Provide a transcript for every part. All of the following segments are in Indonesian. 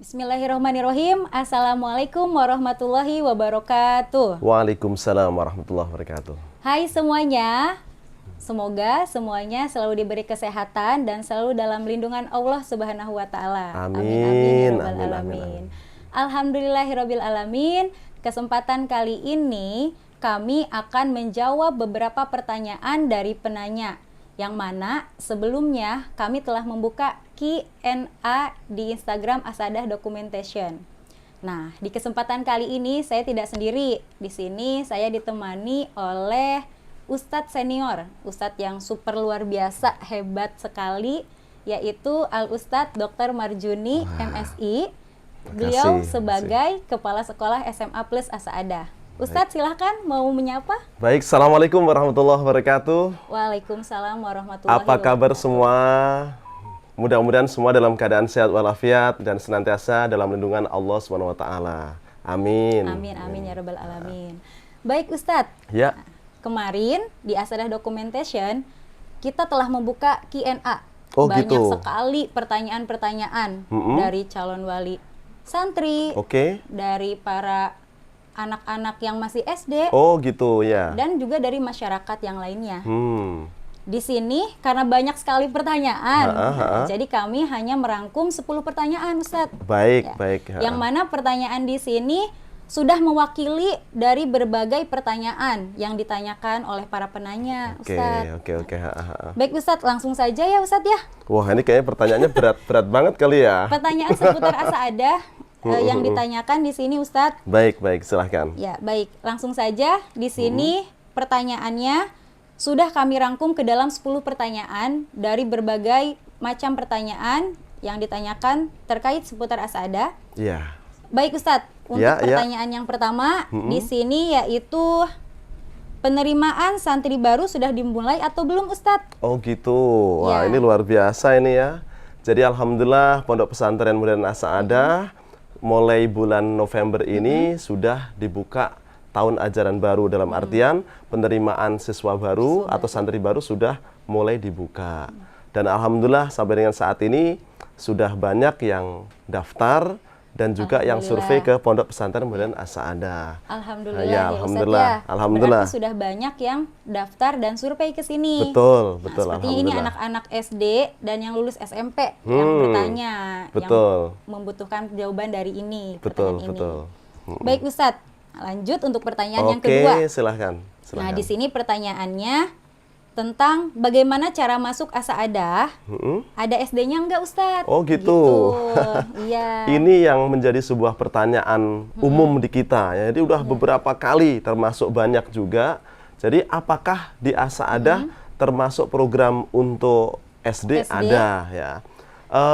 Bismillahirrahmanirrahim. Assalamualaikum warahmatullahi wabarakatuh. Waalaikumsalam warahmatullahi wabarakatuh. Hai semuanya, semoga semuanya selalu diberi kesehatan dan selalu dalam lindungan Allah Subhanahu wa Ta'ala. Amin. Ya Rabbal alamin. Alhamdulillahirabbil alamin. Kesempatan kali ini kami akan menjawab beberapa pertanyaan dari penanya, yang mana sebelumnya kami telah membuka Q&A di Instagram Asadah Documentation. Nah, di kesempatan kali ini saya tidak sendiri. Di sini saya ditemani oleh Ustadz senior, Ustadz yang super luar biasa, hebat sekali, yaitu Al-Ustadz Dr. Marjuni, MSI. Beliau sebagai Kepala Sekolah SMA Plus Asadah. Ustadz silahkan mau menyapa. Baik, Assalamualaikum warahmatullahi wabarakatuh. Waalaikumsalam warahmatullahi wabarakatuh. Apa kabar semua? Mudah-mudahan semua dalam keadaan sehat walafiat dan senantiasa dalam lindungan Allah Subhanahu wa Ta'ala. Amin. Amin, amin ya Rabbal alamin. Baik Ustadz, ya. Kemarin di Asadah Documentation kita telah membuka Q&A. Oh, banyak gitu. sekali pertanyaan-pertanyaan dari calon wali santri, dari para anak-anak yang masih SD, oh gitu ya, dan juga dari masyarakat yang lainnya. Di sini karena banyak sekali pertanyaan, jadi kami hanya merangkum 10 pertanyaan, Ustadz. Baik, ya. baik. Yang mana pertanyaan di sini sudah mewakili dari berbagai pertanyaan yang ditanyakan oleh para penanya, Ustadz. Oke. Baik Ustadz, langsung saja ya Ustadz ya. Wah, ini kayaknya pertanyaannya berat banget kali ya. Pertanyaan seputar Asadah yang ditanyakan di sini, Ustadz. Baik, silahkan. Ya, baik. Langsung saja di sini pertanyaannya sudah kami rangkum ke dalam 10 pertanyaan dari berbagai macam pertanyaan yang ditanyakan terkait seputar Asadah. Iya. Baik Ustadz, untuk pertanyaan yang pertama di sini yaitu penerimaan santri baru sudah dimulai atau belum Ustadz? Oh gitu. Wah, ini luar biasa ini ya. Jadi alhamdulillah Pondok Pesantren Modern Asadah mulai bulan November ini sudah dibuka tahun ajaran baru, dalam artian penerimaan siswa baru atau santri baru sudah mulai dibuka. Dan alhamdulillah sampai dengan saat ini sudah banyak yang daftar dan juga yang survei ke Pondok Pesantren Modern Asadah. Alhamdulillah. Ya, alhamdulillah. Alhamdulillah. Berarti sudah banyak yang daftar dan survei ke sini. Betul. Sepertinya ini anak-anak SD dan yang lulus SMP yang bertanya, yang membutuhkan jawaban dari ini. Betul. Baik Ustadz, lanjut untuk pertanyaan yang kedua. Oke, silahkan. Nah, di sini pertanyaannya tentang bagaimana cara masuk Asadah. Ada SD-nya enggak Ustadz? Oh gitu. Iya. Ini yang menjadi sebuah pertanyaan umum di kita. Jadi udah beberapa kali, termasuk banyak juga. Jadi apakah di Asadah termasuk program untuk SD? Ada ya.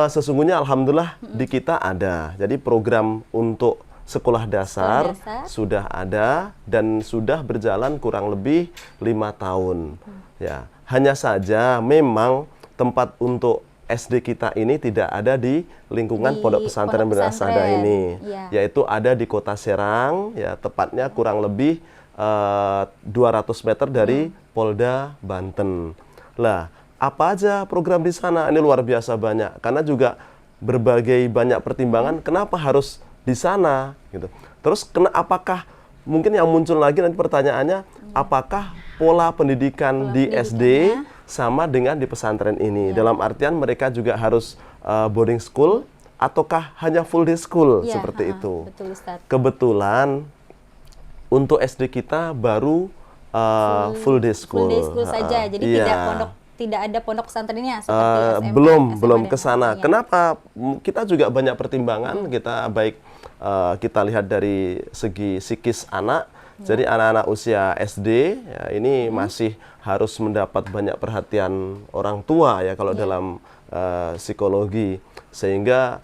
Sesungguhnya alhamdulillah di kita ada. Jadi program untuk sekolah dasar sudah ada dan sudah berjalan kurang lebih 5 tahun. Ya, hanya saja memang tempat untuk SD kita ini tidak ada di lingkungan Pondok Pesantren Modern Asadah ini, yaitu ada di Kota Serang, ya tepatnya kurang lebih 200 meter dari Polda Banten. Lah, apa aja program di sana? Ini luar biasa banyak, karena juga berbagai banyak pertimbangan kenapa harus di sana gitu. Terus apakah mungkin yang muncul lagi nanti pertanyaannya, apakah pola pendidikan di SD sama dengan di pesantren ini? Dalam artian mereka juga harus boarding school ataukah hanya full day school seperti itu? Betul, Ustadz. Kebetulan untuk SD kita baru full day school. Full day school saja. Jadi tidak ada pondok pesantrennya seperti SMP, belum ke sana. Kenapa? Kita juga banyak pertimbangan. Kita lihat dari segi psikis anak. Jadi anak-anak usia SD ya, ini masih harus mendapat banyak perhatian orang tua ya kalau dalam psikologi, sehingga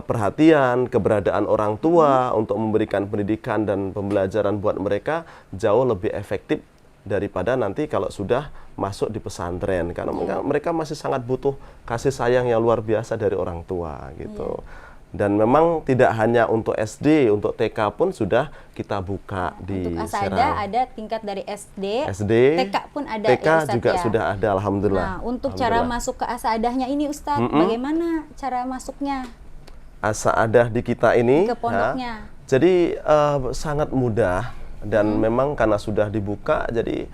perhatian, keberadaan orang tua untuk memberikan pendidikan dan pembelajaran buat mereka jauh lebih efektif daripada nanti kalau sudah masuk di pesantren, karena mereka masih sangat butuh kasih sayang yang luar biasa dari orang tua gitu. Dan memang tidak hanya untuk SD, untuk TK pun sudah kita buka di Serang. Untuk Serang. ada tingkat dari SD, TK pun ada. TK ya, Ustadz, juga sudah ada, alhamdulillah. Nah, untuk cara masuk ke Asadahnya ini Ustadz, bagaimana cara masuknya? As-Sa'adah di kita ini. Ke pondoknya. Jadi sangat mudah dan memang karena sudah dibuka, jadi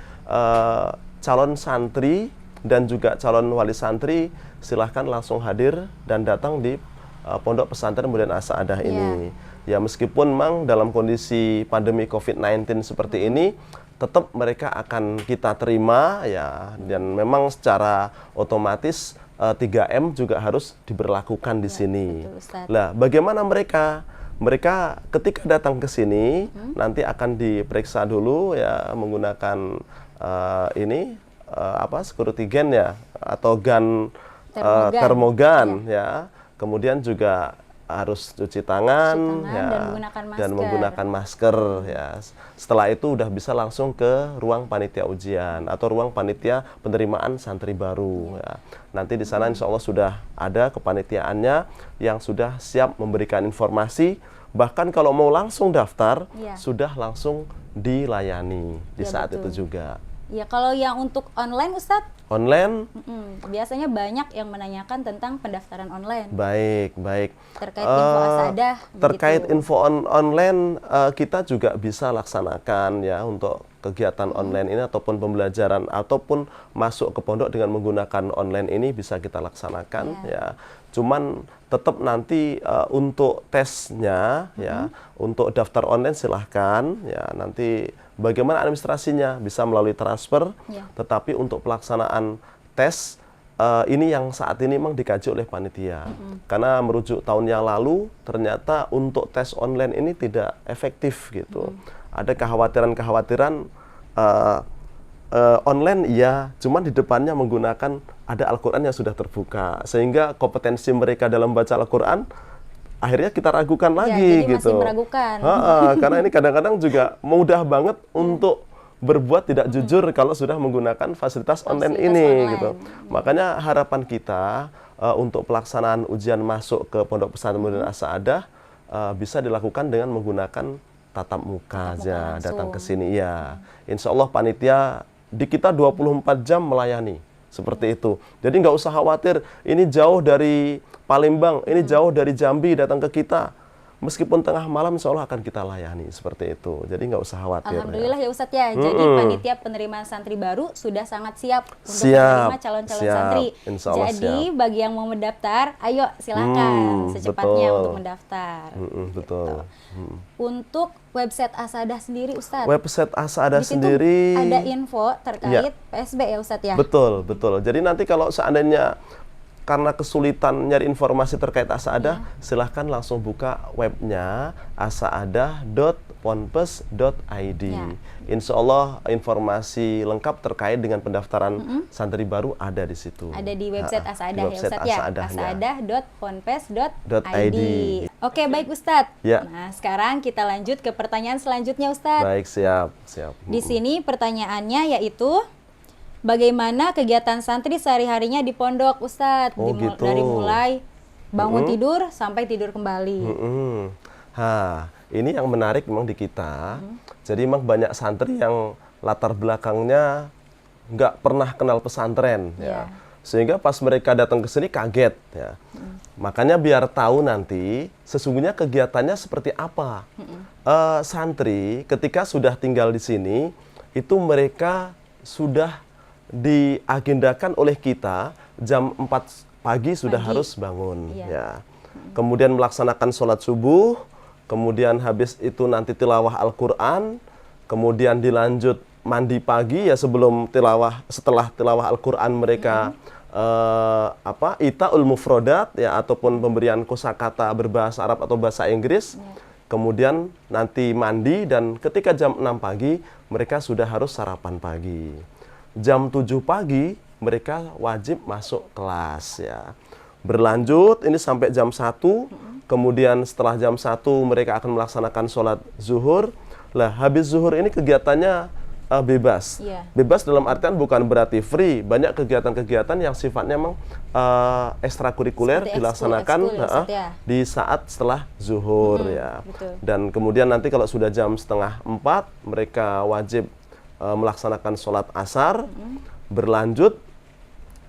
calon santri dan juga calon wali santri silahkan langsung hadir dan datang di Pondok Pesantren Modern As-Sa'adah ini. Ya meskipun memang dalam kondisi pandemi COVID-19 seperti ini, tetap mereka akan kita terima ya, dan memang secara otomatis 3M juga harus diberlakukan di sini. Lah, bagaimana mereka? Mereka ketika datang ke sini nanti akan diperiksa dulu ya menggunakan security gun ya atau gun termogan ya. Kemudian juga harus cuci tangan ya, dan menggunakan masker ya. Setelah itu udah bisa langsung ke ruang panitia ujian atau ruang panitia penerimaan santri baru ya. Nanti di sana insya Allah sudah ada kepanitiaannya yang sudah siap memberikan informasi, bahkan kalau mau langsung daftar sudah langsung dilayani di saat itu juga. Ya, kalau yang untuk online Ustadz? Online? Biasanya banyak yang menanyakan tentang pendaftaran online. Baik. Terkait info As-Sa'adah. Terkait info online, kita juga bisa laksanakan ya untuk kegiatan online ini ataupun pembelajaran ataupun masuk ke pondok dengan menggunakan online ini bisa kita laksanakan ya. Cuman tetap nanti untuk tesnya ya, untuk daftar online silahkan ya, nanti bagaimana administrasinya bisa melalui transfer, tetapi untuk pelaksanaan tes ini yang saat ini memang dikaji oleh panitia. Karena merujuk tahun yang lalu ternyata untuk tes online ini tidak efektif gitu. Ada kekhawatiran-kekhawatiran online iya, cuman di depannya menggunakan ada Al-Quran yang sudah terbuka, sehingga kompetensi mereka dalam baca Al-Quran akhirnya kita ragukan lagi jadi gitu. Masih meragukan. Karena ini kadang-kadang juga mudah banget untuk berbuat tidak jujur kalau sudah menggunakan fasilitas online ini gitu. Makanya harapan kita untuk pelaksanaan ujian masuk ke Pondok Pesantren Modern As-Sa'adah bisa dilakukan dengan menggunakan tatap muka aja, datang ke sini ya. Insya Allah panitia di kita 24 jam melayani seperti itu. Jadi nggak usah khawatir, ini jauh dari Palembang, ini jauh dari Jambi datang ke kita. Meskipun tengah malam insya Allah akan kita layani seperti itu. Jadi nggak usah khawatir. Alhamdulillah ya Ustadz ya. Jadi panitia penerimaan santri baru sudah sangat siap untuk menerima calon-calon santri. Jadi bagi yang mau mendaftar, ayo silakan secepatnya untuk mendaftar. Betul. Untuk website As-Sa'adah sendiri Ustadz. Website As-Sa'adah sendiri ada info terkait PSB ya Ustadz ya. Betul. Jadi nanti kalau seandainya karena kesulitan nyari informasi terkait As-Sa'adah, silahkan langsung buka webnya assaadah.ponpes.id. Insya Allah informasi lengkap terkait dengan pendaftaran santri baru ada di situ. Ada di website As-Sa'adah ya Ustadz ya, assaadah.ponpes.id. Oke, baik Ustadz. Nah, sekarang kita lanjut ke pertanyaan selanjutnya Ustadz. Baik, siap. Di sini pertanyaannya yaitu, bagaimana kegiatan santri sehari-harinya di pondok, Ustadz? Dari mulai bangun tidur sampai tidur kembali. Ini yang menarik memang di kita. Jadi memang banyak santri yang latar belakangnya nggak pernah kenal pesantren, ya. Sehingga pas mereka datang ke sini kaget, ya. Makanya biar tahu nanti sesungguhnya kegiatannya seperti apa. Santri ketika sudah tinggal di sini itu mereka sudah diagendakan oleh kita jam 4 pagi sudah harus bangun ya. Kemudian melaksanakan sholat subuh, kemudian habis itu nanti tilawah Al-Quran, kemudian dilanjut mandi pagi ya setelah tilawah Al-Quran mereka Ita'ul Mufrodat ya ataupun pemberian kosakata berbahasa Arab atau bahasa Inggris. Kemudian nanti mandi dan ketika jam 6 pagi mereka sudah harus sarapan pagi. Jam 7 pagi mereka wajib masuk kelas ya. Berlanjut ini sampai jam 1, kemudian setelah jam 1 mereka akan melaksanakan sholat zuhur. Lah habis zuhur ini kegiatannya bebas. Bebas dalam artian bukan berarti free. Banyak kegiatan-kegiatan yang sifatnya memang ekstrakurikuler dilaksanakan di saat setelah zuhur ya. Dan kemudian nanti kalau sudah jam setengah 4 mereka wajib melaksanakan sholat asar, berlanjut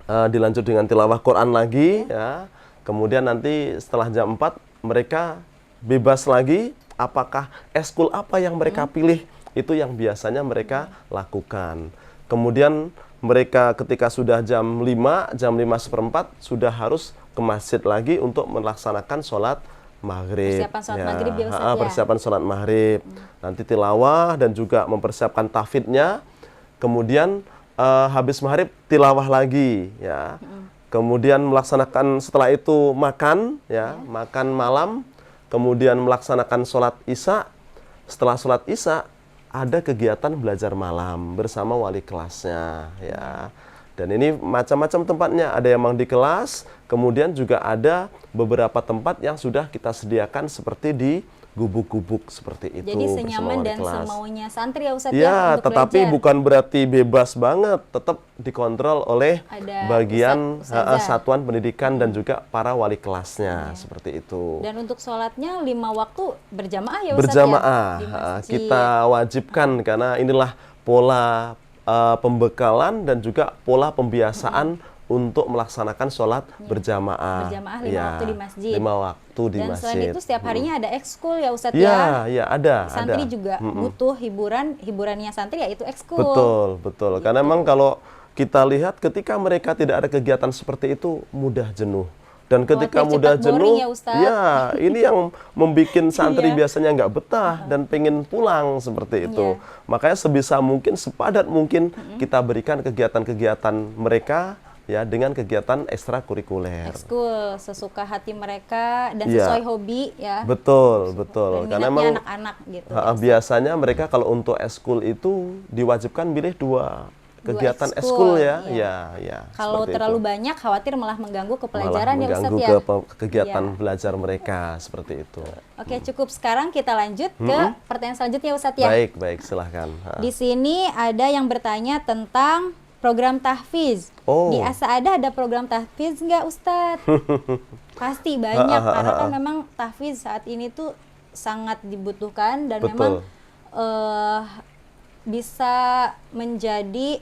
dilanjut dengan tilawah Quran lagi ya. Kemudian nanti setelah jam 4 mereka bebas lagi, apakah eskul apa yang mereka pilih, itu yang biasanya mereka lakukan. Kemudian mereka ketika sudah jam 5:04 sudah harus ke masjid lagi untuk melaksanakan sholat maghrib. Persiapan sholat maghrib ya Ustaz ya? Persiapan sholat maghrib. Nanti tilawah dan juga mempersiapkan tahfidnya. Kemudian habis maghrib tilawah lagi ya. Kemudian melaksanakan setelah itu makan ya, makan malam. Kemudian melaksanakan sholat isya. Setelah sholat isya ada kegiatan belajar malam bersama wali kelasnya ya. Dan ini macam-macam tempatnya, ada yang memang di kelas, kemudian juga ada beberapa tempat yang sudah kita sediakan seperti di gubuk-gubuk seperti itu. Jadi senyaman dan kelas. semaunya santri ya Ustadz ya, untuk tetapi belajar. bukan berarti bebas banget, tetap dikontrol oleh Ada bagian ustadzah. satuan pendidikan dan juga para wali kelasnya, seperti itu. Dan untuk sholatnya 5 waktu berjamaah ya Ustadz Berjamaah, ya? Di masjid. kita wajibkan karena inilah pola pembekalan dan juga pola pembiasaan untuk melaksanakan sholat berjamaah. Berjamaah 5 waktu di masjid. 5 waktu di Dan masjid. selain itu setiap harinya ada ekskul ya Ustadz Ya, ya? ada. Santri juga butuh hiburannya santri yaitu ekskul. Betul. Karena memang kalau kita lihat ketika mereka tidak ada kegiatan seperti itu mudah jenuh. Dan ketika Khawatir mudah cepat boring jenuh, ya, Ustadz. ini yang membuat santri Iya. biasanya nggak betah dan pengen pulang seperti itu. Iya. Makanya sebisa mungkin, sepadat mungkin kita berikan kegiatan-kegiatan mereka ya dengan kegiatan ekstrakurikuler. Ekskul sesuka hati mereka dan Iya. sesuai hobi ya. Betul. Dan Karena minatnya memang anak-anak gitu. biasanya mereka kalau untuk ekskul itu diwajibkan pilih dua kegiatan ekskul ekskul, ya. iya. Ya. Kalau seperti terlalu itu. banyak khawatir malah mengganggu ke Malah pelajaran ya mengganggu Ustadz ya. kegiatan Iya. belajar mereka seperti itu. Oke, cukup. Sekarang kita lanjut ke pertanyaan selanjutnya Ustadz ya. Baik, silahkan. Di sini ada yang bertanya tentang program tahfiz. Oh. Di Asa'adah ada program tahfiz nggak Ustadz? Pasti banyak, karena kan memang tahfiz saat ini tuh sangat dibutuhkan dan Betul. memang bisa menjadi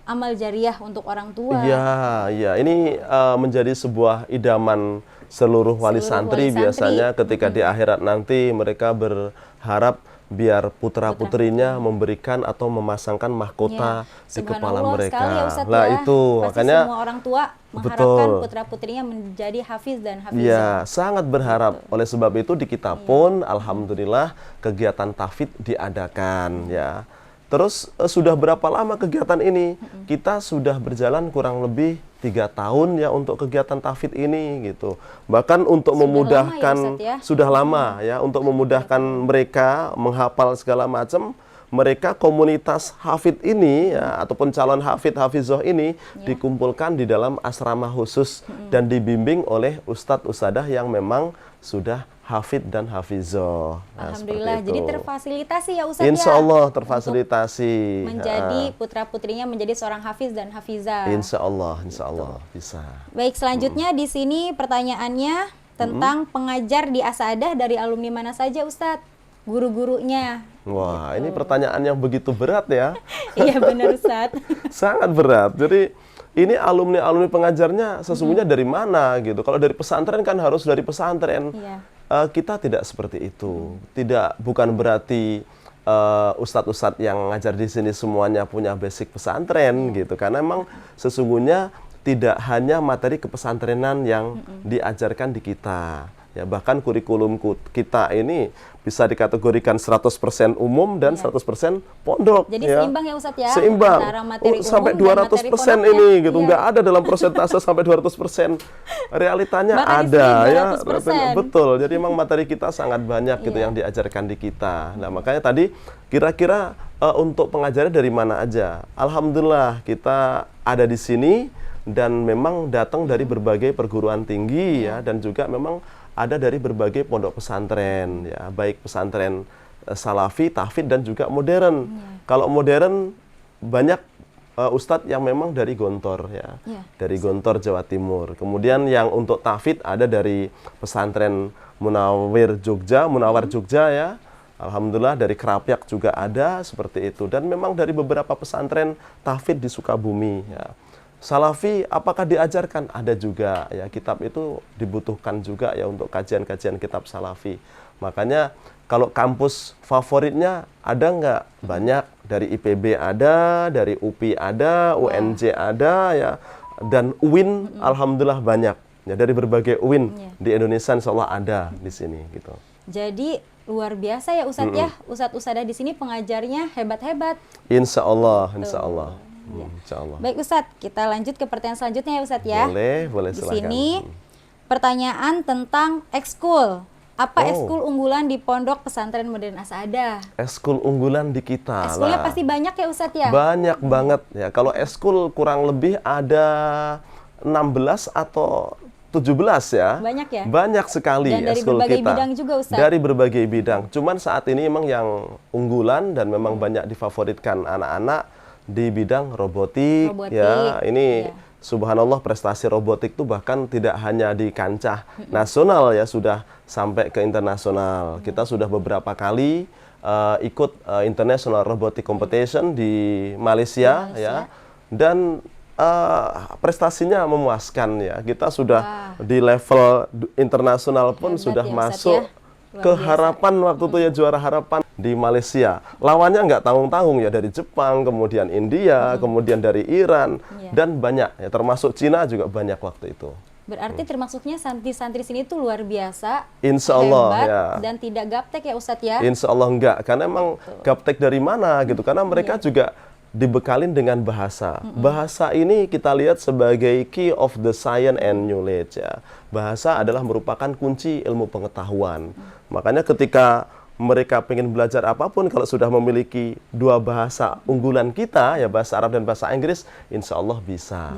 amal jariah untuk orang tua. Iya, ini menjadi sebuah idaman seluruh wali Seluruh santri wali santri. biasanya ketika di akhirat nanti mereka berharap biar putra-putrinya memberikan atau memasangkan mahkota di kepala Subhanallah mereka. sekali ya Ustadz Lah ya. itu Pasti makanya semua orang tua mengharapkan betul. putra-putrinya menjadi hafiz dan hafizah. ya sangat berharap. Oleh sebab itu di kita pun alhamdulillah kegiatan tahfidz diadakan ya. Terus sudah berapa lama kegiatan ini? Kita sudah berjalan kurang lebih 3 tahun ya untuk kegiatan tahfidz ini gitu. Bahkan untuk Sudah memudahkan lama ya, Ustadz ya? sudah lama ya untuk memudahkan mereka menghafal segala macam. Mereka komunitas hafidz ini ya, ataupun calon hafidz hafizoh ini dikumpulkan di dalam asrama khusus dan dibimbing oleh ustadz ustadzah yang memang sudah hafidz dan hafizoh. Nah, Alhamdulillah, seperti jadi itu. terfasilitasi ya Ustadz Insya ya. Allah untuk terfasilitasi. menjadi putra-putrinya menjadi seorang hafiz dan hafizah. Insya Allah bisa. Baik, selanjutnya di sini pertanyaannya tentang pengajar di Asa'adah dari alumni mana saja Ustadz? Guru-gurunya. Wah, ini pertanyaan yang begitu berat ya. Iya benar Ustadz. Sangat berat. Jadi ini alumni pengajarnya sesungguhnya dari mana gitu. Kalau dari pesantren kan harus dari pesantren. Iya. Kita tidak seperti itu. Bukan berarti ustadz-ustadz yang ngajar di sini semuanya punya basic pesantren gitu. Karena memang sesungguhnya tidak hanya materi kepesantrenan yang diajarkan di kita. Ya, bahkan kurikulum kita ini bisa dikategorikan 100% umum dan 100% pondok. Jadi ya. seimbang ya Ustadz ya? Seimbang. Antara materi Sampai umum dan 200% materi pondoknya. ini gitu. Iya. Nggak ada dalam persentase sampai 200%. Realitanya Bahkan ada ya. 200%. Betul. Jadi memang materi kita sangat banyak gitu yang diajarkan di kita. Nah, makanya tadi kira-kira untuk pengajarnya dari mana aja? Alhamdulillah kita ada di sini dan memang datang dari berbagai perguruan tinggi ya, dan juga memang ada dari berbagai pondok pesantren ya, baik pesantren salafi, tahfidz dan juga modern. Kalau modern banyak ustadz yang memang dari Gontor ya, dari Gontor Jawa Timur. Kemudian yang untuk tahfidz ada dari pesantren Munawar Jogja ya. Alhamdulillah dari Kerapyak juga ada seperti itu, dan memang dari beberapa pesantren tahfidz di Sukabumi ya. Salafi apakah diajarkan? Ada juga ya, kitab itu dibutuhkan juga ya untuk kajian-kajian kitab Salafi. Makanya kalau kampus favoritnya ada nggak? Banyak, dari IPB ada, dari UPI ada, UNJ ada ya, dan UIN alhamdulillah banyak. Ya, dari berbagai UIN di Indonesia insya Allah ada di sini gitu. Jadi luar biasa ya Ustadz ya, Ustadz-Ustadzah di sini pengajarnya hebat-hebat. Insya Allah, insya Allah. Ya. Insya Allah. Baik Ustadz, kita lanjut ke pertanyaan selanjutnya ya Ustadz ya. Boleh Di silakan. sini pertanyaan tentang ekskul. Apa ekskul unggulan di Pondok Pesantren Modern As-Saadah? Ekskul unggulan di kita. Ekskulnya Nah, pasti banyak ya Ustadz ya? banyak banget ya. Kalau ekskul kurang lebih ada 16 atau 17 ya. Banyak ya? Banyak sekali Dan dari ekskul berbagai kita. bidang juga, Ustadz? Dari berbagai bidang. Cuman saat ini memang yang unggulan dan memang banyak difavoritkan anak-anak di bidang robotik. Ya, ini subhanallah prestasi robotik itu bahkan tidak hanya di kancah nasional ya, sudah sampai ke internasional. Kita sudah beberapa kali ikut International Robotic Competition di Malaysia. Ya, dan prestasinya memuaskan ya. Kita sudah di level internasional pun sudah ya, masuk ya. ke harapan waktu itu ya, juara harapan di Malaysia. Lawannya nggak tanggung-tanggung ya, dari Jepang, kemudian India, kemudian dari Iran, dan banyak ya, termasuk Cina juga banyak waktu itu. Berarti termasuknya santri-santri sini tuh luar biasa, Insya Allah hebat, ya. dan tidak gaptek ya Ustadz ya? Insya Allah enggak, karena emang gaptek dari mana gitu, karena mereka juga dibekalin dengan bahasa. Bahasa ini kita lihat sebagai key of the science and knowledge ya. Bahasa adalah merupakan kunci ilmu pengetahuan. Makanya ketika mereka pengen belajar apapun, kalau sudah memiliki dua bahasa unggulan kita ya, bahasa Arab dan bahasa Inggris, insya Allah bisa.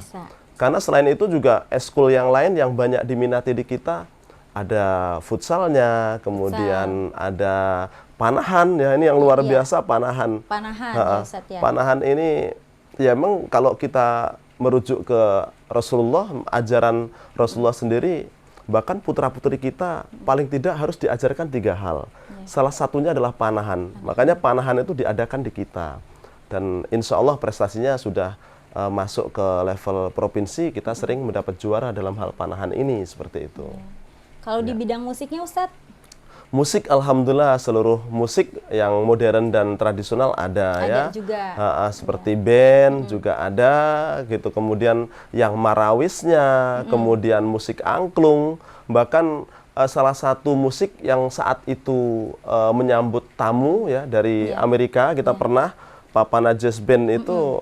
Karena selain itu juga eskul yang lain yang banyak diminati di kita, ada futsalnya, kemudian ada panahan ya, ini yang luar biasa, panahan. Ya, Ustadz, ya. Panahan ini ya memang kalau kita merujuk ke Rasulullah, ajaran Rasulullah sendiri, bahkan putra-putri kita paling tidak harus diajarkan 3 hal. Salah satunya adalah panahan. Makanya panahan itu diadakan di kita. Dan insya Allah prestasinya sudah masuk ke level provinsi, kita sering mendapat juara dalam hal panahan ini, seperti itu. Kalau di bidang musiknya Ustadz? Musik alhamdulillah seluruh musik yang modern dan tradisional ada ya. Juga. Seperti band juga ada gitu. Kemudian yang marawisnya, kemudian musik angklung, bahkan salah satu musik yang saat itu menyambut tamu ya dari Amerika, kita pernah Papana Jazz Band itu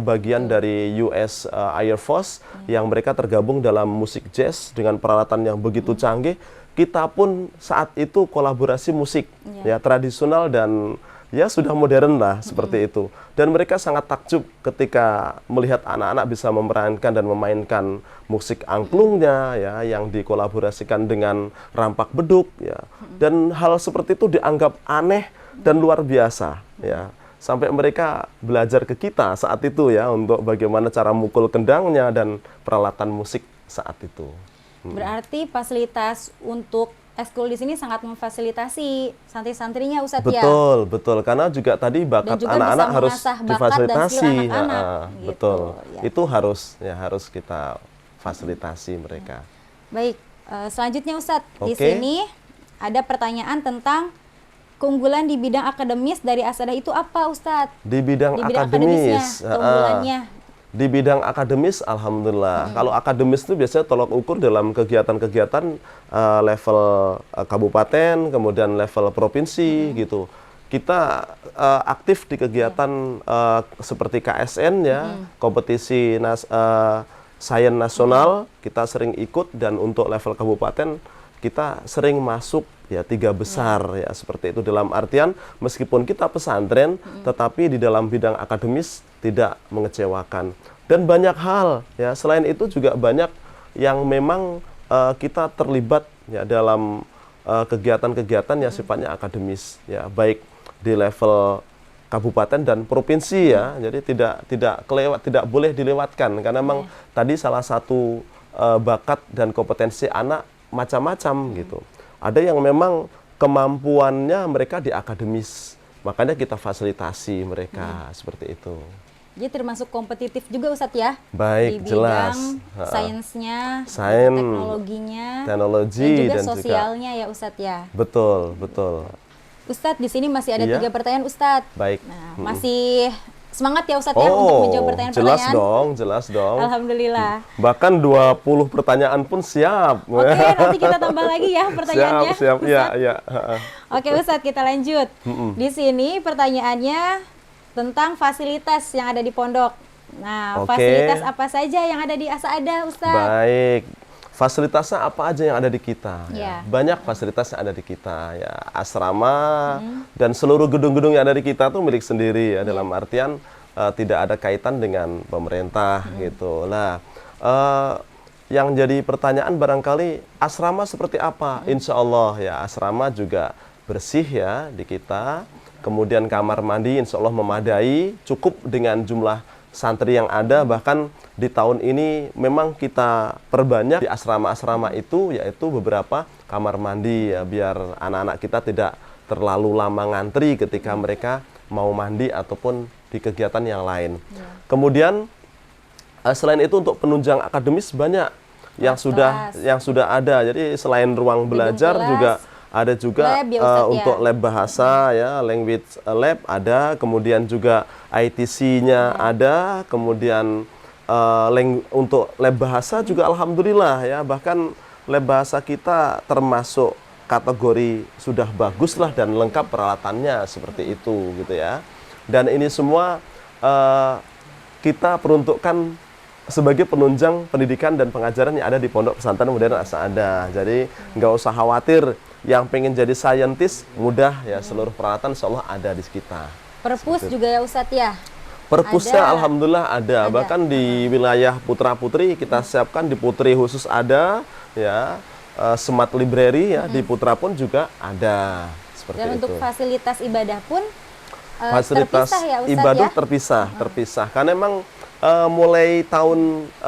bagian dari US Air Force yang mereka tergabung dalam musik jazz dengan peralatan yang begitu canggih. Kita pun saat itu kolaborasi musik ya tradisional dan ya sudah modern lah seperti itu. Dan mereka sangat takjub ketika melihat anak-anak bisa memerankan dan memainkan musik angklungnya ya, yang dikolaborasikan dengan rampak beduk ya. Dan hal seperti itu dianggap aneh dan luar biasa ya. Sampai mereka belajar ke kita saat itu ya, untuk bagaimana cara mukul kendangnya dan peralatan musik saat itu. Berarti fasilitas untuk eskul di sini sangat memfasilitasi santri-santrinya Ustadz ya? Betul, betul. Karena juga tadi bakat anak-anak harus difasilitasi. Betul. Ya. Itu harus kita fasilitasi mereka. Baik, selanjutnya Ustadz, di sini ada pertanyaan tentang keunggulan di bidang akademis dari As-Saadah itu apa Ustadz? Di bidang akademis, keunggulannya. Di bidang akademis, alhamdulillah. Kalau akademis itu biasanya tolok ukur dalam kegiatan-kegiatan level kabupaten, kemudian level provinsi gitu. Kita aktif di kegiatan seperti KSN ya, kompetisi sains nasional, kita sering ikut, dan untuk level kabupaten kita sering masuk ya 3 besar ya, seperti itu. Dalam artian meskipun kita pesantren, tetapi di dalam bidang akademis tidak mengecewakan. Dan banyak hal ya, selain itu juga banyak yang memang kita terlibat ya dalam kegiatan-kegiatan yang sifatnya akademis ya, baik di level kabupaten dan provinsi ya. Jadi tidak boleh dilewatkan, karena memang tadi salah satu bakat dan kompetensi anak macam-macam gitu. Ada yang memang kemampuannya mereka di akademis, makanya kita fasilitasi mereka seperti itu. Jadi termasuk kompetitif juga Ustadz ya? Baik, di jelas. bidang sainsnya, Sains, teknologinya, teknologi, dan juga dan juga sosialnya ya Ustadz ya. betul, betul. Ustadz, di sini masih ada Iya. 3 pertanyaan Ustadz. Baik. Nah, masih semangat ya Ustadz ya untuk Oh, menjawab jelas pertanyaan-pertanyaan. dong, jelas dong. Alhamdulillah. Bahkan 20 pertanyaan pun siap. Oke, nanti kita tambah lagi ya pertanyaannya. Siap, siap. Ya, Ustadz. ya. Oke Ustadz, kita lanjut. Di sini pertanyaannya tentang fasilitas yang ada di pondok. Nah, Oke. fasilitas apa saja yang ada di Asa'adah Ustadz? Baik. Fasilitasnya apa aja yang ada di kita? Ya. Banyak fasilitas yang ada di kita, ya. Asrama dan seluruh gedung-gedung yang ada di kita tuh milik sendiri ya, dalam artian tidak ada kaitan dengan pemerintah gitu. Nah, yang jadi pertanyaan barangkali asrama seperti apa? Insya Allah ya, asrama juga bersih ya di kita. Kemudian kamar mandi insya Allah memadai, cukup dengan jumlah santri yang ada. Bahkan di tahun ini memang kita perbanyak di asrama-asrama itu, yaitu beberapa kamar mandi ya, biar anak-anak kita tidak terlalu lama ngantri ketika mereka mau mandi ataupun di kegiatan yang lain. Kemudian selain itu untuk penunjang akademis banyak yang sudah ada. Jadi selain ruang belajar kelas, juga ada juga lab ya, Ustadz, untuk ya? lab bahasa ya, language lab ada, kemudian juga ITC-nya ada, kemudian untuk lab bahasa juga alhamdulillah ya, bahkan lab bahasa kita termasuk kategori sudah bagus lah dan lengkap peralatannya seperti itu gitu ya. Dan ini semua kita peruntukkan sebagai penunjang pendidikan dan pengajaran yang ada di Pondok Pesantren Modern Asa'adah. Jadi nggak usah khawatir, yang pengen jadi saintis mudah ya, seluruh peralatan insya Allah ada di kita. Perpus juga ya Ustadz ya? Perpusnya Ada. alhamdulillah ada. Bahkan di wilayah Putra Putri kita siapkan, di Putri khusus ada ya, Smart Library ya, di Putra pun juga ada seperti Dan itu. untuk fasilitas ibadah pun Fasilitas terpisah ya Ustadz ibadah ya? terpisah karena memang mulai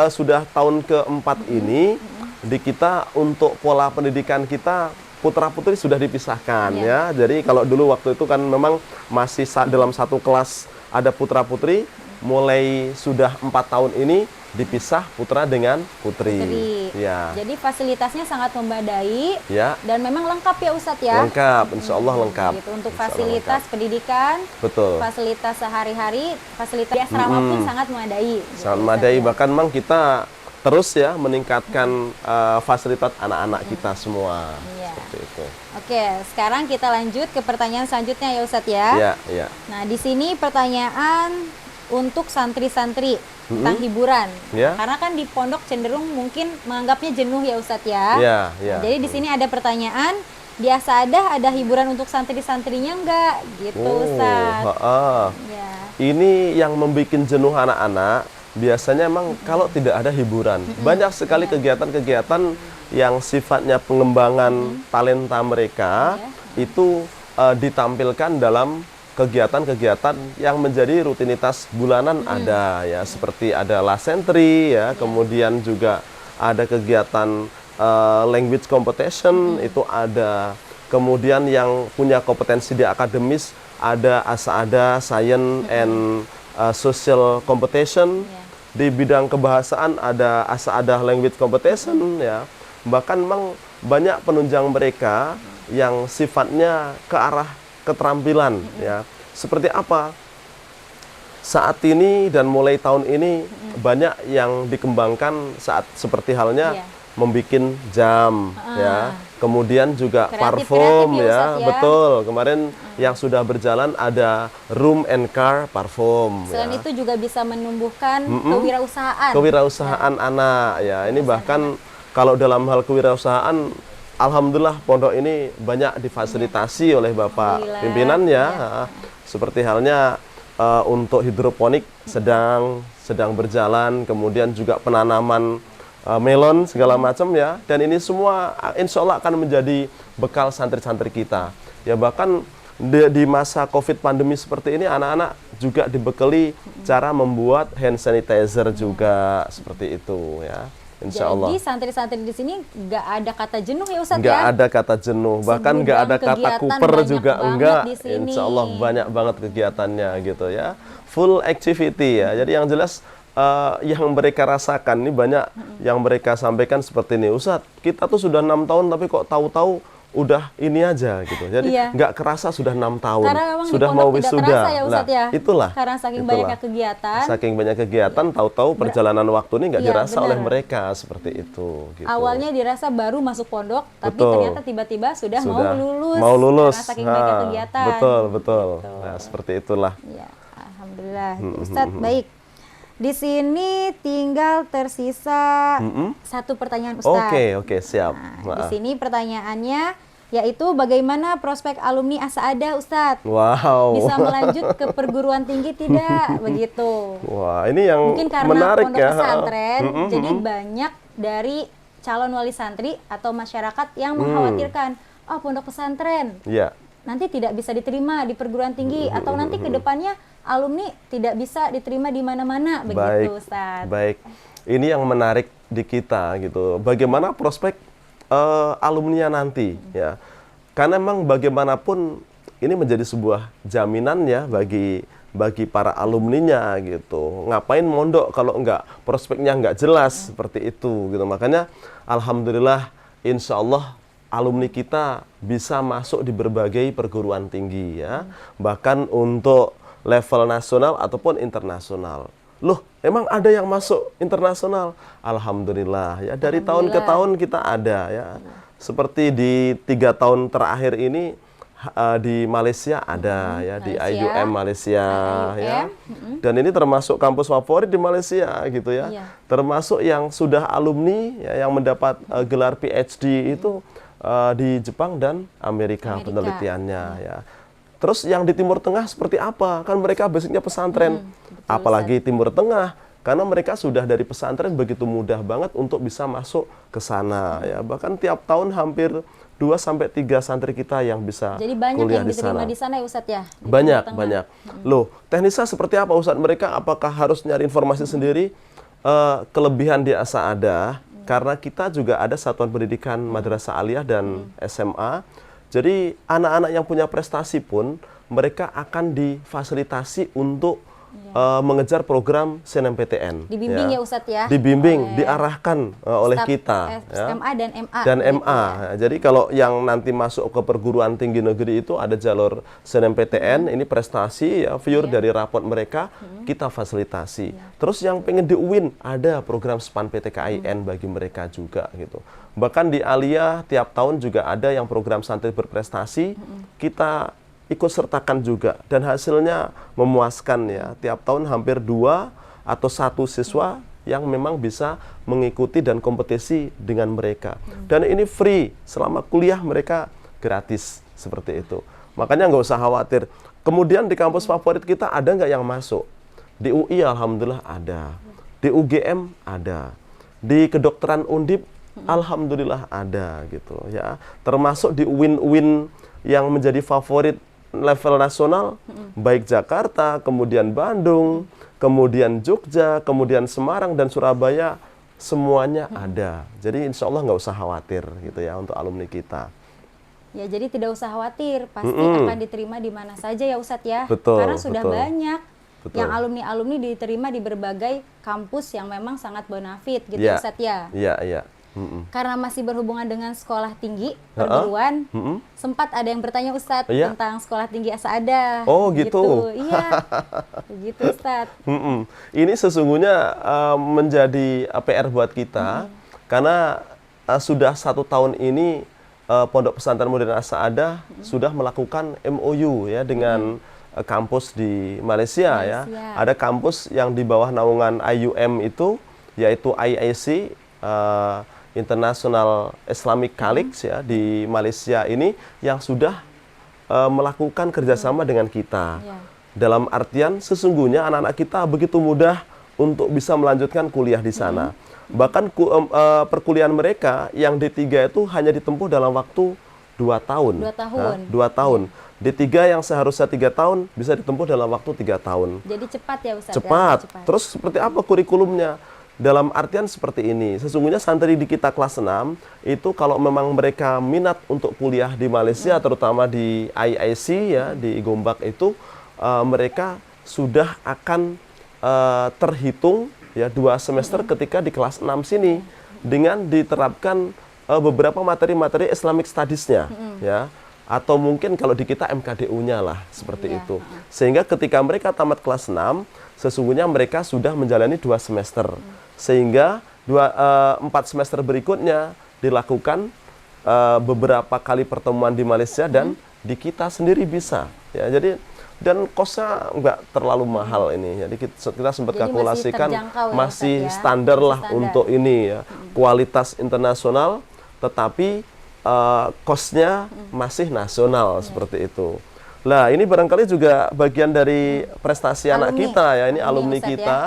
sudah tahun keempat ini di kita untuk pola pendidikan kita putra putri sudah dipisahkan ya. Jadi kalau dulu waktu itu kan memang masih dalam satu kelas ada putra putri, mulai sudah 4 tahun ini dipisah putra dengan putri. Ya. Jadi fasilitasnya sangat memadai Ya. dan memang lengkap ya Ustadz ya? Lengkap, insya Allah lengkap. Gitu, untuk Insya Allah fasilitas lengkap. pendidikan, Betul. fasilitas sehari-hari, fasilitas di asrama pun sangat memadai. gitu, Sangat Ustadz memadai, ya. bahkan memang kita terus ya meningkatkan fasilitas anak-anak kita semua. Iya. Seperti itu. Oke, sekarang kita lanjut ke pertanyaan selanjutnya ya Ustadz ya. Ya, ya. Nah, di sini pertanyaan untuk santri-santri tentang hiburan. Ya. Karena kan di pondok cenderung mungkin menganggapnya jenuh ya Ustadz ya. Ya, ya. Nah, jadi di sini ada pertanyaan, di Asa'adah ada hiburan untuk santri-santrinya enggak? Gitu Ustadz. Ya. Ini yang membuat jenuh anak-anak biasanya emang kalau tidak ada hiburan. Banyak sekali kegiatan-kegiatan yang sifatnya pengembangan talenta mereka itu ditampilkan dalam kegiatan-kegiatan yang menjadi rutinitas bulanan ada ya, seperti ada lasentri ya, kemudian juga ada kegiatan language competition itu ada, kemudian yang punya kompetensi di akademis ada Asa'adah Science and Social Competition. Di bidang kebahasaan ada Asa'adah Language Competition ya. Bahkan memang banyak penunjang mereka yang sifatnya ke arah keterampilan ya. Seperti apa? Saat ini dan mulai tahun ini banyak yang dikembangkan saat seperti halnya membikin jam ya. Kemudian juga parfum kreatif ya, ya, Ustadz ya. betul. Kemarin yang sudah berjalan ada room and car parfum. Selain ya. itu juga bisa menumbuhkan kewirausahaan. Kewirausahaan anak ya. Ini bahkan kalau dalam hal kewirausahaan, alhamdulillah pondok ini banyak difasilitasi oleh Bapak Alhamdulillah. pimpinan ya. Seperti halnya untuk hidroponik sedang berjalan, kemudian juga penanaman melon segala macam ya, dan ini semua insya Allah akan menjadi bekal santri-santri kita ya. Bahkan di masa COVID pandemi seperti ini anak-anak juga dibekali cara membuat hand sanitizer juga seperti itu ya. insya Allah. Jadi santri-santri di sini nggak ada kata jenuh ya Ustadz Nggak ya? ada kata jenuh, bahkan nggak ada kata kegiatan kuper banyak juga banget enggak. di sini. Insya Allah banyak banget kegiatannya gitu ya. Full activity ya. Jadi yang jelas yang mereka rasakan ini banyak yang mereka sampaikan seperti ini. Ustadz, kita tuh sudah 6 tahun tapi kok tahu-tahu udah ini aja gitu. Jadi nggak kerasa sudah 6 tahun. Karena memang sudah di mau pondok tidak wisuda. terasa ya Ustadz Nah, ya. itulah. Karena saking banyaknya kegiatan. Saking banyak kegiatan, tahu-tahu perjalanan waktu ini nggak Iya, dirasa oleh benar. mereka seperti itu. Gitu. Awalnya dirasa baru masuk pondok, tapi Betul. ternyata tiba-tiba sudah mau lulus. Mau lulus. Karena saking banyak kegiatan. Betul. Nah, seperti itulah. Iya, alhamdulillah. Ustadz, baik. Di sini tinggal tersisa satu pertanyaan Ustadz. Oke, siap. Nah, di sini pertanyaannya yaitu bagaimana prospek alumni Asa'adah Ustadz? Wow. Bisa melanjut ke perguruan tinggi tidak? Begitu. Wah, ini yang Mungkin karena menarik pondok ya. pesantren, jadi banyak dari calon wali santri atau masyarakat yang mengkhawatirkan, oh pondok pesantren Iya. nanti tidak bisa diterima di perguruan tinggi atau nanti ke depannya alumni tidak bisa diterima di mana-mana begitu Ustadz. Baik. Ini yang menarik di kita gitu. Bagaimana prospek alumni nanti ya. Karena memang bagaimanapun ini menjadi sebuah jaminan ya bagi para alumninya gitu. Ngapain mondok kalau enggak prospeknya enggak jelas seperti itu gitu. Makanya alhamdulillah insya Allah alumni kita bisa masuk di berbagai perguruan tinggi ya. Bahkan untuk level nasional ataupun internasional. Loh, emang ada yang masuk internasional? Alhamdulillah ya, dari tahun ke tahun kita ada ya. Seperti di 3 tahun terakhir ini di Malaysia ada ya, di IUM Malaysia ya. Dan ini termasuk kampus favorit di Malaysia gitu ya. Termasuk yang sudah alumni ya, yang mendapat gelar PhD itu di Jepang dan Amerika. Penelitiannya ya. Terus yang di Timur Tengah seperti apa? Kan mereka basicnya pesantren. Apalagi Timur Tengah, karena mereka sudah dari pesantren begitu mudah banget untuk bisa masuk ke sana ya. Bahkan tiap tahun hampir 2-3 santri kita yang bisa jadi banyak kuliah yang diterima di sana ya Ustadz ya? Banyak. Loh, teknisnya seperti apa Ustadz? Mereka apakah harus nyari informasi sendiri? Kelebihan di Asa'adah, karena kita juga ada satuan pendidikan madrasah aliyah dan SMA. Jadi anak-anak yang punya prestasi pun mereka akan difasilitasi untuk mengejar program SNMPTN. Dibimbing ya Ustadz ya? Dibimbing, diarahkan oleh kita. SMA dan MA. Dan MA. Ya. Jadi kalau yang nanti masuk ke perguruan tinggi negeri itu ada jalur SNMPTN, ini prestasi ya, viewer dari raport mereka, kita fasilitasi. Terus yang pengen di UIN, ada program SPAN PTKIN bagi mereka juga gitu. Bahkan di Aliyah tiap tahun juga ada yang program santri berprestasi, kita ikut sertakan juga dan hasilnya memuaskan ya. Tiap tahun hampir 2 atau 1 siswa yang memang bisa mengikuti dan kompetisi dengan mereka. Dan ini free, selama kuliah mereka gratis seperti itu. Makanya nggak usah khawatir. Kemudian di kampus favorit kita ada nggak yang masuk? Di UI alhamdulillah ada, di UGM ada, di kedokteran Undip alhamdulillah ada gitu ya. Termasuk di UIN-UIN yang menjadi favorit level nasional, baik Jakarta, kemudian Bandung, kemudian Jogja, kemudian Semarang dan Surabaya, semuanya ada. Jadi insya Allah nggak usah khawatir gitu ya untuk alumni kita. Ya jadi tidak usah khawatir, pasti akan diterima di mana saja ya Ustadz ya. Betul, karena sudah betul. banyak Betul. yang alumni-alumni diterima di berbagai kampus yang memang sangat bonafit gitu Ya. Ustadz ya. Iya. Karena masih berhubungan dengan sekolah tinggi, perguruan, sempat ada yang bertanya Ustadz tentang sekolah tinggi Asa'adah. Oh gitu. Iya, begitu Ustadz. Ini sesungguhnya menjadi PR buat kita, karena sudah 1 tahun ini Pondok Pesantren Modern Asa'adah sudah melakukan MOU ya dengan kampus di Malaysia ya. Ada kampus yang di bawah naungan IUM itu, yaitu IIC, International Islamic College ya di Malaysia ini, yang sudah melakukan kerjasama dengan kita. Dalam artian sesungguhnya anak-anak kita begitu mudah untuk bisa melanjutkan kuliah di sana. Bahkan perkuliahan mereka yang D3 itu hanya ditempuh dalam waktu 2 tahun. 2 tahun. 2 tahun. D3 yang seharusnya 3 tahun bisa ditempuh dalam waktu 3 tahun. Jadi cepat ya Ustadz? Cepat. Terus seperti apa kurikulumnya? dalam artian seperti ini, sesungguhnya santri di kita kelas 6 itu kalau memang mereka minat untuk kuliah di Malaysia, terutama di IIC ya, di Gombak itu, mereka sudah akan terhitung ya 2 semester ketika di kelas 6 sini dengan diterapkan beberapa materi-materi Islamic Studies-nya ya, atau mungkin kalau di kita MKDU-nya lah seperti itu. Sehingga ketika mereka tamat kelas 6, sesungguhnya mereka sudah menjalani 2 semester. Sehingga 4 semester berikutnya dilakukan beberapa kali pertemuan di Malaysia dan di kita sendiri bisa ya. Jadi dan kosnya nggak terlalu mahal ini. Jadi kita sempat kalkulasikan masih standar lah untuk ini ya. Kualitas internasional tetapi kosnya masih nasional seperti itu. Lah ini barangkali juga bagian dari prestasi anak kita ya. Ini alumni kita.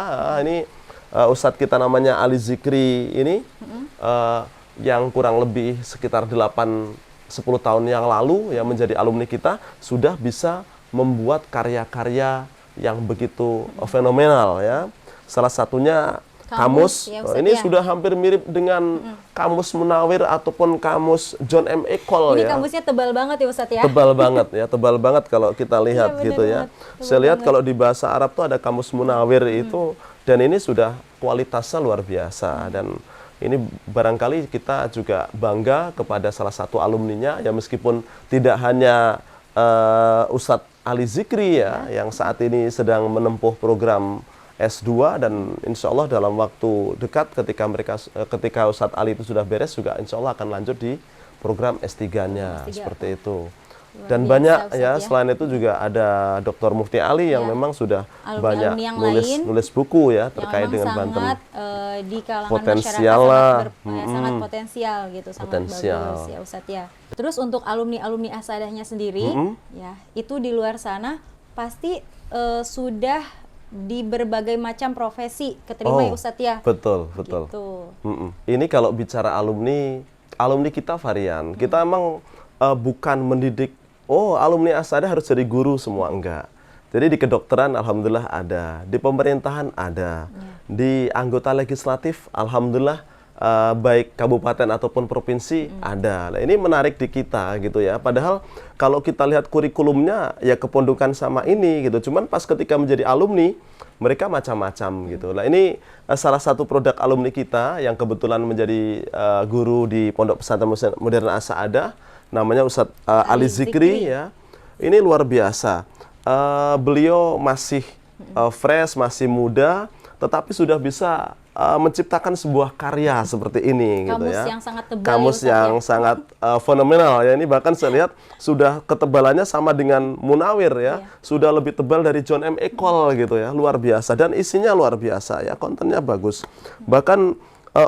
Ini Ustadz kita namanya Ali Zikri ini yang kurang lebih sekitar 8-10 tahun yang lalu ya menjadi alumni kita sudah bisa membuat karya-karya yang begitu fenomenal ya. Salah satunya kamus ya, ini sudah hampir mirip dengan kamus Munawir ataupun kamus John M. Ecole ini ya. Kamusnya tebal banget ya Ustadz ya. Tebal banget ya, tebal banget kalau kita lihat gitu ya. Saya lihat kalau di bahasa Arab tuh ada kamus Munawir itu, dan ini sudah kualitasnya luar biasa, dan ini barangkali kita juga bangga kepada salah satu alumninya ya, meskipun tidak hanya Ustadz Ali Zikri ya yang saat ini sedang menempuh program S2, dan insya Allah dalam waktu dekat ketika Ustadz Ali itu sudah beres juga insya Allah akan lanjut di program S3-nya seperti itu. Dan banyak ya, selain itu juga ada Dr. Mufti Ali yang memang sudah banyak nulis buku ya terkait dengan Banten. Di kalangan potensial masyarakat sangat potensial gitu, sangat bagus ya Ustadz ya. Terus untuk alumni Asadahnya sendiri ya, itu di luar sana pasti sudah di berbagai macam profesi keterima ya Ustadz ya. Betul. Gitu. Ini kalau bicara alumni kita varian. Kita emang bukan mendidik alumni Asadah harus jadi guru semua, enggak. Jadi di kedokteran alhamdulillah ada, di pemerintahan ada, di anggota legislatif alhamdulillah baik kabupaten ataupun provinsi ada. Nah, ini menarik di kita gitu ya. Padahal kalau kita lihat kurikulumnya ya kepondokan sama ini gitu. Cuman pas ketika menjadi alumni mereka macam-macam gitu. Nah, ini salah satu produk alumni kita yang kebetulan menjadi guru di Pondok Pesantren Modern As-Sa'adah, namanya Ustadz Ali Zikri ya. Ini luar biasa. Beliau masih fresh, masih muda, tetapi sudah bisa menciptakan sebuah karya seperti ini gitu ya. Yang sangat tebal, kamus yang sangat fenomenal ya. Ini bahkan saya lihat sudah ketebalannya sama dengan Munawir ya. Sudah lebih tebal dari John M. Ecole gitu ya. Luar biasa, dan isinya luar biasa ya. Kontennya bagus. Bahkan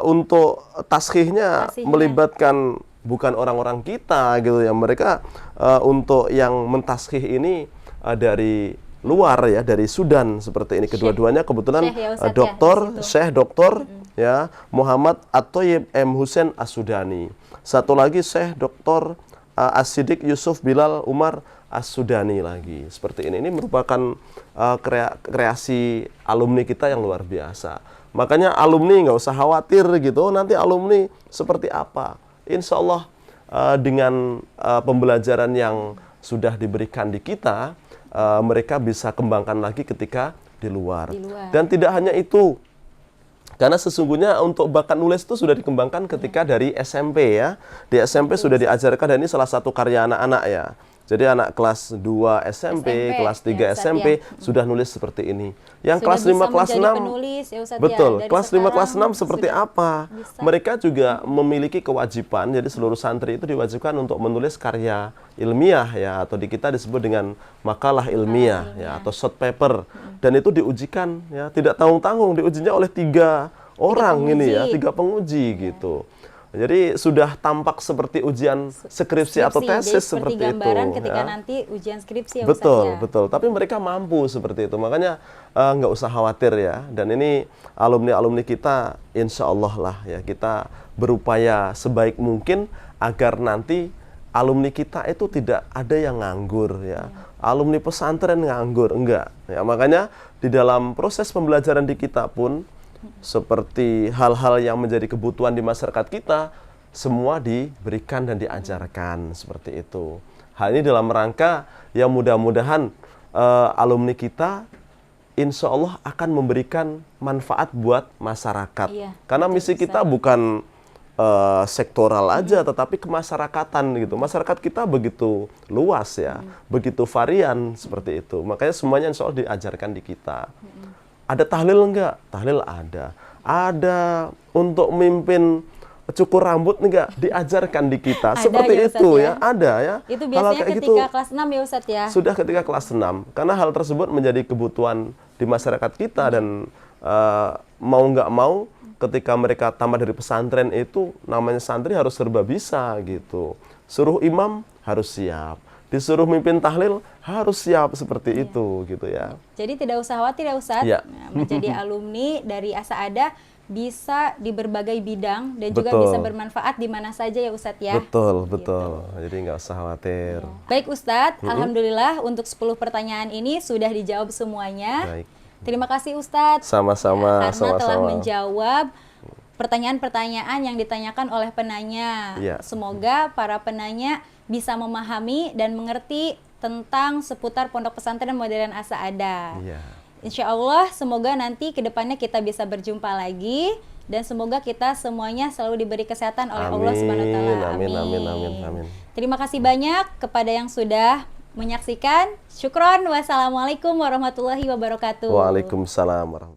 untuk taskhihnya melibatkan bukan orang-orang kita gitu ya. Mereka untuk yang mentaskhih ini dari luar ya, dari Sudan seperti ini. Kedua-duanya kebetulan Syekh Doktor ya Muhammad At-Thayyib M. Hussein As-Sudani. Satu lagi Syekh Doktor As-Siddiq Yusuf Bilal Umar As-Sudani lagi. Seperti ini. Ini merupakan kreasi alumni kita yang luar biasa. Makanya alumni nggak usah khawatir gitu, nanti alumni seperti apa. Insya Allah dengan pembelajaran yang sudah diberikan di kita, mereka bisa kembangkan lagi ketika di luar. Dan tidak hanya itu, karena sesungguhnya untuk bakat nulis itu sudah dikembangkan ketika dari SMP ya. Di SMP sudah diajarkan, dan ini salah satu karya anak-anak ya. Jadi anak kelas 2 SMP, kelas 3 SMP sudah nulis seperti ini. Yang kelas 5, kelas 6, penulis, ya Ustadz, betul, ya, kelas 5, kelas 6 seperti apa? Bisa. Mereka juga memiliki kewajiban, jadi seluruh santri itu diwajibkan untuk menulis karya ilmiah ya, atau di kita disebut dengan makalah ilmiah ya, atau short paper. Dan itu diujikan ya, tidak tanggung-tanggung, diujinya oleh 3 orang ini ya, 3 penguji gitu. Jadi sudah tampak seperti ujian skripsi atau tesis seperti gambaran itu. Ketika nanti ujian skripsi ya betul, Ustaz, ya. Betul. Tapi mereka mampu seperti itu. Makanya nggak usah khawatir ya. Dan ini alumni-alumni kita, insya Allah lah ya, kita berupaya sebaik mungkin agar nanti alumni kita itu tidak ada yang nganggur ya. Alumni pesantren nganggur, enggak. Ya, makanya di dalam proses pembelajaran di kita pun seperti hal-hal yang menjadi kebutuhan di masyarakat kita, semua diberikan dan diajarkan seperti itu. Hal ini dalam rangka yang mudah-mudahan alumni kita insya Allah akan memberikan manfaat buat masyarakat. Iya, Karena betul, misi kita Ustaz. bukan sektoral aja, tetapi kemasyarakatan gitu. Masyarakat kita begitu luas ya, begitu varian seperti itu. Makanya semuanya insya Allah diajarkan di kita. Ada tahlil enggak? Tahlil ada. Ada untuk mimpin cukur rambut enggak? Diajarkan di kita. Ada Seperti ya, Ustaz, itu ya? ya, ada ya. Itu Hal-hal biasanya kayak ketika gitu kelas 6 ya Ustadz ya? sudah ketika kelas 6. Karena hal tersebut menjadi kebutuhan di masyarakat kita dan mau nggak mau ketika mereka tamat dari pesantren itu namanya santri harus serba bisa gitu. Suruh imam harus siap, disuruh mimpin tahlil harus siap seperti itu gitu ya. Jadi tidak usah khawatir ya Ustadz, Iya. Nah, menjadi alumni dari Asaada bisa di berbagai bidang dan juga Betul. bisa bermanfaat di mana saja ya Ustadz ya. Betul, betul. Jadi nggak usah khawatir. Baik Ustadz, Alhamdulillah untuk 10 pertanyaan ini sudah dijawab semuanya. Baik. Terima kasih Ustadz. Sama-sama, Karena telah sama-sama. menjawab pertanyaan-pertanyaan yang ditanyakan oleh penanya. Iya. Semoga para penanya bisa memahami dan mengerti tentang seputar Pondok Pesantren Modern Asaada. Iya. Insya Allah semoga nanti kedepannya kita bisa berjumpa lagi dan semoga kita semuanya selalu diberi kesehatan oleh Allah Subhanahu Wa Taala. Amin, amin, amin, amin. Terima kasih banyak kepada yang sudah menyaksikan. Syukron. Wassalamualaikum warahmatullahi wabarakatuh. Waalaikumsalam warahmatullahi wabarakatuh.